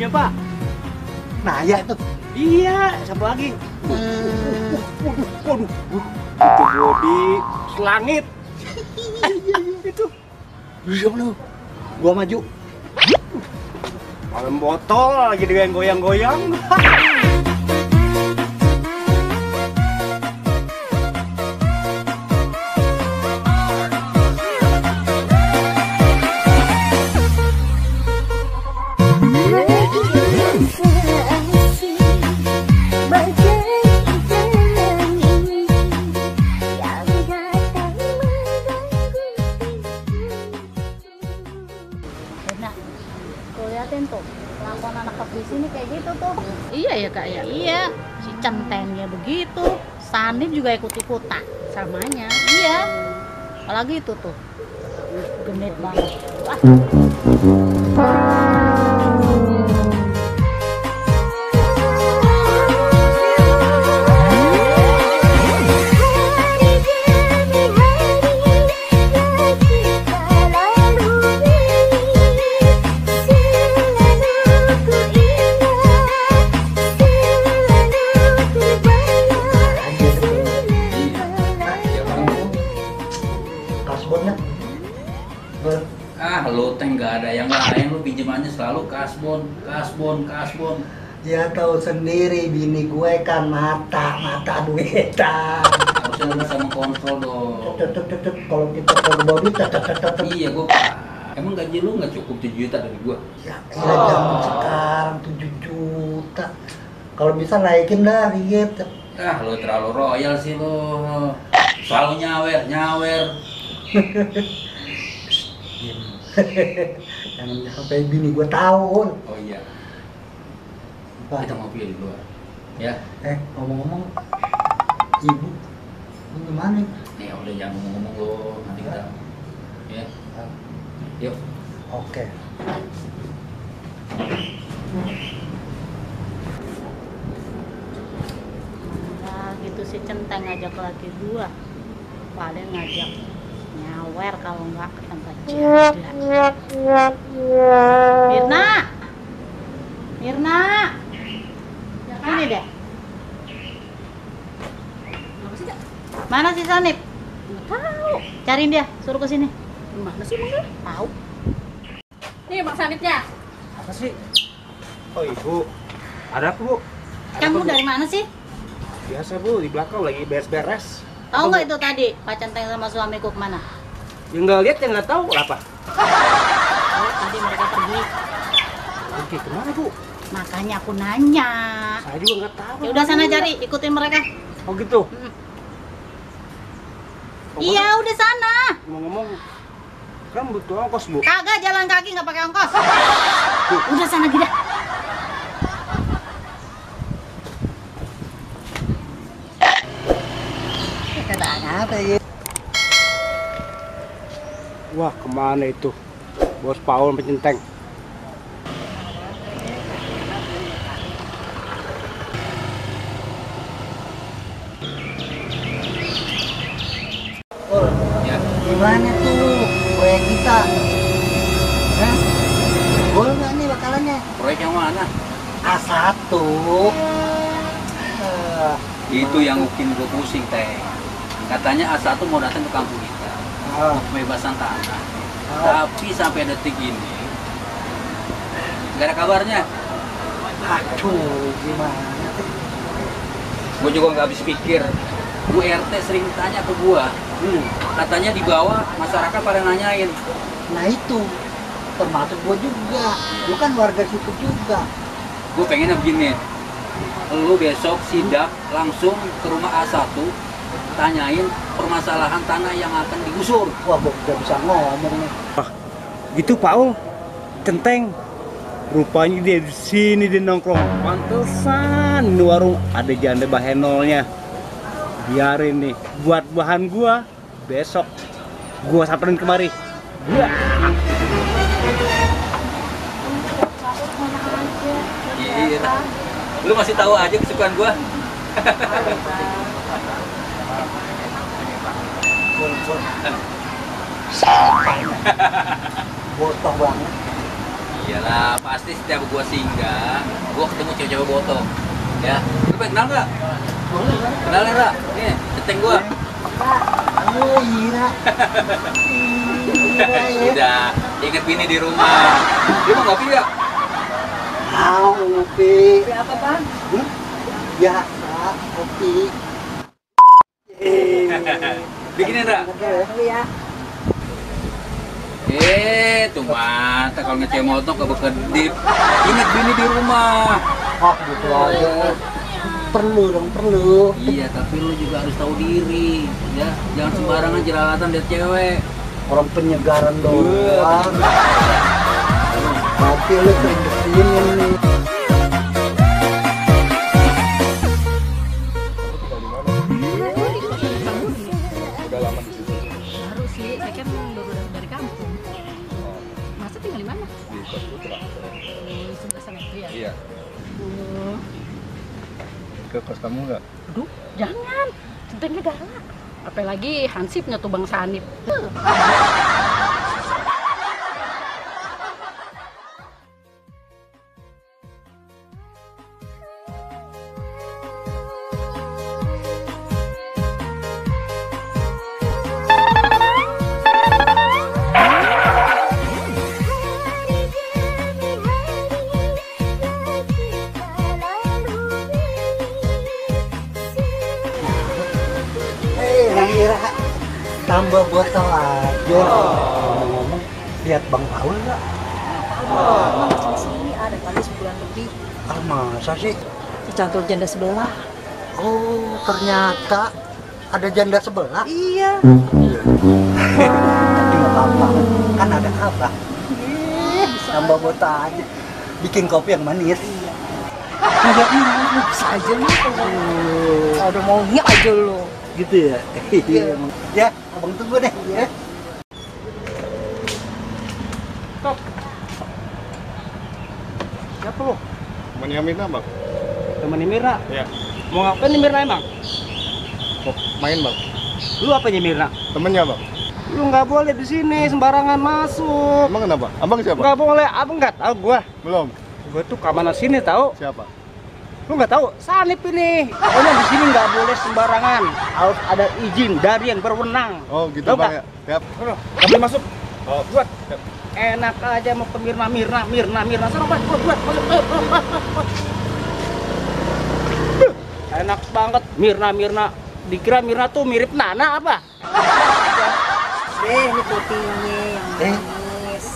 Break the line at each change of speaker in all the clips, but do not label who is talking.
punya Pak.
Nah ya itu.
Iya, siapa lagi? Waduh, itu body selangit. Itu.
Siap lu. Gua maju.
Malam botol lagi dengan goyang-goyang.
Liatin tuh, kelakuan anak kos di sini kayak gitu tuh.
Iya ya kak ya.
Iya, si centengnya begitu, Sanif juga ikut-ikutan.
Samanya.
Iya, apalagi itu tuh, genit banget.
Ah, lu teh nggak ada yang lain, lu pinjamannya selalu kasbon.
Ya tahu sendiri bini gue kan mata duitan.
Harusnya lu bisa mengkontrol dong.
Tetep kalau kita ke duit tetep.
Iya, gua Pak. Emang gaji lu nggak cukup 7 juta dari gua?
Ya kira zaman sekarang 7 juta. Kalau bisa naikin dah dikit.
Ah, lu terlalu royal sih lu. Selalu nyawer.
Jangan sampai bini gue tahu.
Oh iya,
Apa?
kita ngopi di luar. Ya.
Ngomong-ngomong, ibu, lu gimana?
Nih, udah jangan ngomong lu, nanti kita. Ya. Yuk.
Oke.
Nah, gitu si centeng ngajak laki gua, paling ngajak nyawer kalau nggak ke tempat jalan. Mirna, ini deh. Mana si Sanip? Nggak tahu. Cariin dia, suruh ke sini.
Mana sih Bang?
Tahu.
Nih Bang Sanitnya.
Apa sih? Oh ibu, ada apa bu? Ada
Kamu
apa, Bu?
dari mana sih?
Biasa bu, di belakang lagi beres-beres.
Tahu
Apa,
nggak
Bu?
itu tadi Pak Centeng sama suamiku kemana?
Yang nggak lihat, yang nggak tahu apa?
Oh, tadi mereka pergi.
Oke, kemana bu?
Makanya aku nanya.
Saya juga nggak tahu.
Ya udah sana cari, ikutin mereka.
Oh gitu.
Iya, udah sana.
Ngomong-ngomong, kan butuh ongkos bu.
Kagak jalan kaki nggak pakai ongkos. Udah sana gila.
Apa ya?
Wah, kemana itu? Bos Paul pencenteng.
Ya.
Gimana tuh proyek kita? Hah? Gol nggak nih bakalannya?
Proyek yang mana?
A1.
Itu yang bikin gue pusing, Teh. Katanya A1 mau datang ke kampung kita. Pembebasan tanah. Tapi sampai detik ini gak ada kabarnya.
Aduh, gimana tuh?
Gue juga nggak habis pikir. Bu RT sering tanya ke gue. Katanya di bawah masyarakat pada nanyain.
Nah itu, termasuk gue juga. Gue kan warga situ juga.
Gue pengennya begini. Lu besok sidak langsung ke rumah A1, tanyain permasalahan tanah yang akan digusur.
Wah, gue udah bisa ngomong nih.
Gitu Paul, centeng. Rupanya dia di sini dia nongkrong. Pantesan di warung ada janda bahenolnya. Biarin nih, buat bahan gua. Besok gua samperin kemari. Iya.
Lu masih tahu aja kesukaan gua.
Botoh banget.
Iyalah, pasti setiap gua singgah, gua ketemu cewek-cewek botol. Ya, lu pengen kenal nggak? Kenalin Ra, nih centeng gua.
Oh Ira. Ira ya.
Udah, inget bini di rumah. Dia mau ngopi nggak?
Mau kopi.
Kopi apa bang?
Biasa kopi.
Bikinin Ra.
Dulu ya.
Tuh mata kalau ngecek motor ke bekedip. Inget bini di rumah.
Oh gitu aja. Perlu dong, perlu.
Iya, tapi lu juga harus tahu diri. Ya, jangan sembarangan jelalatan lihat cewek.
Orang penyegaran doang. Tapi lu sering nih.
Baru sih, saya kan baru dari kampung. Masa tinggal di mana?
Di Kos Putra.
Di sebelah sana itu ya?
Iya.
Oh,
Ke kos kamu nggak?
aduh, jangan. Centengnya galak. Apalagi hansipnya tuh Bang Sanip.
Nang Ira, tambah botol aja. Ngomong-ngomong, lihat Bang Paul nggak?
Di sini ada kali sebulan lebih.
Ah masa sih?
Cantul janda sebelah.
Oh ternyata ada janda sebelah.
Iya.
Tapi nggak apa-apa, kan ada abah. Tambah botol aja. Bikin kopi yang manis.
Kayaknya bisa aja nih. Ada maunya aja lo.
Gitu ya? Iya. Ya, abang tunggu deh. Ya.
Siapa lu?
Temannya Mirna bang?
Temennya Mirna.
Iya.
Mau ngapain nih Mirna emang?
Mau main bang?
Lu apanya Mirna?
Temennya bang?
Lu nggak boleh di sini sembarangan masuk.
Emang kenapa? Abang siapa?
Nggak boleh, abang nggak tahu gua.
Belum.
Gua tuh keamanan sini tahu.
Siapa?
Lu nggak tahu? Sanip ini. Pokoknya di sini nggak boleh sembarangan. Harus ada izin dari yang berwenang.
Oh gitu
Tahu
bang
nggak?
ya? Siap.
Nggak boleh masuk.
Oh,
Buat. Enak aja mau ke Mirna. Sana buat. Enak banget Mirna. Dikira Mirna tuh mirip Nana apa?
Ini kopinya yang
Eh.
manis.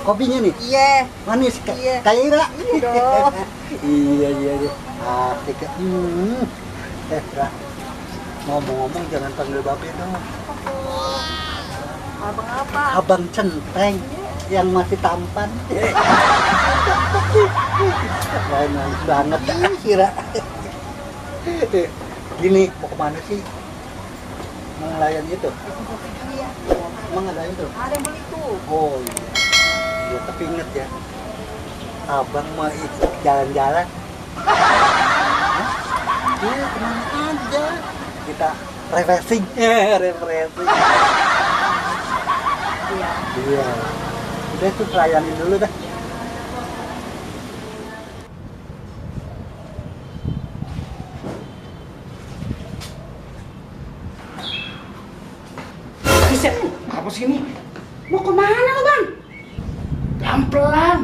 Kopinya nih?
Iya.
Manis
Iya.
kayak Ira.
Iya dong.
Iya. Asik. Ra. Ngomong-ngomong jangan panggil babe dong.
Abang apa?
Abang Centeng yang masih tampan. Manis banget Ira. Gini, mau kemana sih? Mau ngelayan itu?
Iya.
Emang ada itu?
Ada yang beli tuh.
Oh iya. Ya, tapi inget ya, abang mau ikut jalan-jalan. Hah? Ya, kemana aja. Kita refreshing. Refreshing.
Iya.
Iya. Udah tuh layanin dulu dah.
Bisa. Apa sih ini?
Mau kemana lo bang?
Pelan-pelan.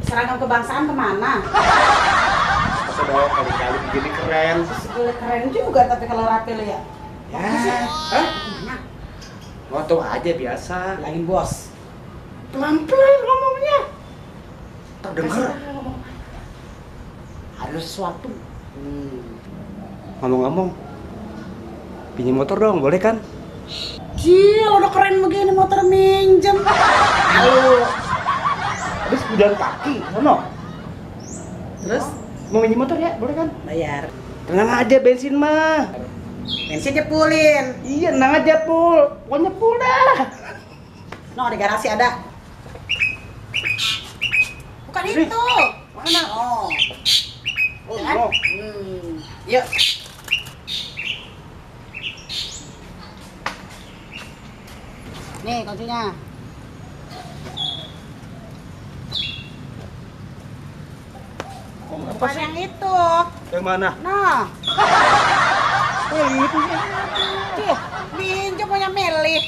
Seragam kebangsaan kemana?
Masa dong kali-kali begini keren.
Segala keren juga tapi kalau rapi lo ya.
Ya. Hah? Moto aja biasa.
Bilangin bos.
Pelan-pelan ngomongnya. Terdengar.
Ada sesuatu.
Ngomong-ngomong, pinjam motor dong, boleh kan?
Gila udah keren begini motor minjem.
Halo. Habis jalan kaki, sono.
Terus
Mau pinjam motor ya, boleh kan?
bayar.
Tenang aja bensin mah.
Bensin pulin.
Iya, tenang aja pul. Pokoknya pul dah.
No di garasi ada. Bukan
Ini.
itu. Mana? Oh. Oh, kan?
Oh.
Yuk. Nih kuncinya. Bukan yang itu.
Yang mana?
Nah,
Itu sih.
tuh, ninja punya milih.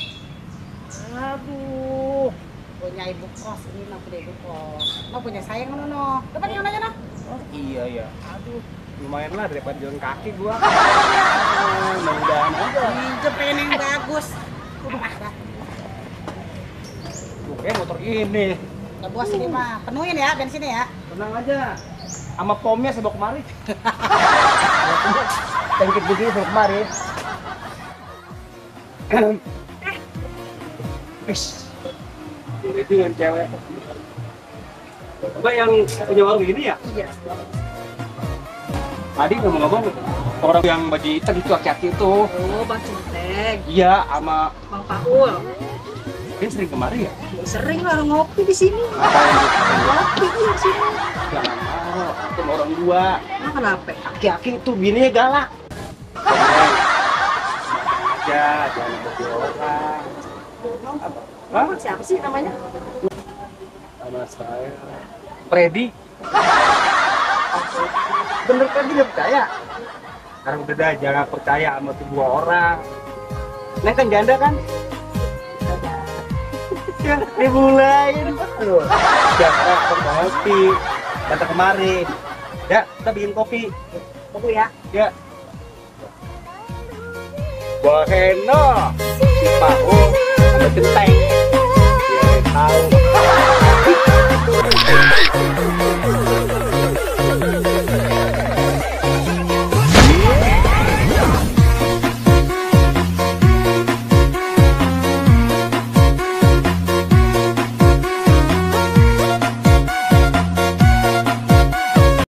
Aduh.
Punya ibu kos ini, no punya ibu kos. No punya sayang no. Dapat yang aja no.
Iya ya. Aduh. Lumayan lah daripada jalan kaki gua. Mudah-mudahan aja.
Ninja pengen yang bagus. Udah.
Tuh, kayak motor ini.
Udah bos ini mah. Penuhin ya bensinnya ya.
Tenang aja. Sama pomnya saya bawa kemari. Tangkit begini saya bawa kemari. Itu yang cewek. Mbak yang punya warung ini ya?
Iya.
Tadi ngomong-ngomong orang yang baju hitam itu aki-aki itu.
Oh, Bang Centeng,
Iya, sama
Bang Paul.
dia sering kemari ya?
Sering lah ngopi di sini. Ngopi di sini.
Jangan mau, itu orang dua.
Nah, kenapa?
Aki-aki itu bininya galak. Aja, jangan bagi orang. Hah?
Siapa sih namanya?
Sama saya. Freddy. Bener kan dia percaya? Sekarang udah dah, jangan percaya sama tuh dua orang. Neng kan janda kan? Ya, dimulain tuh. Jangan aku mau ngopi. Datang kemari. Ya, kita bikin kopi.
Tunggu ya.
Ya. Buah Heno, si Paul, sama Centeng. Dia tahu.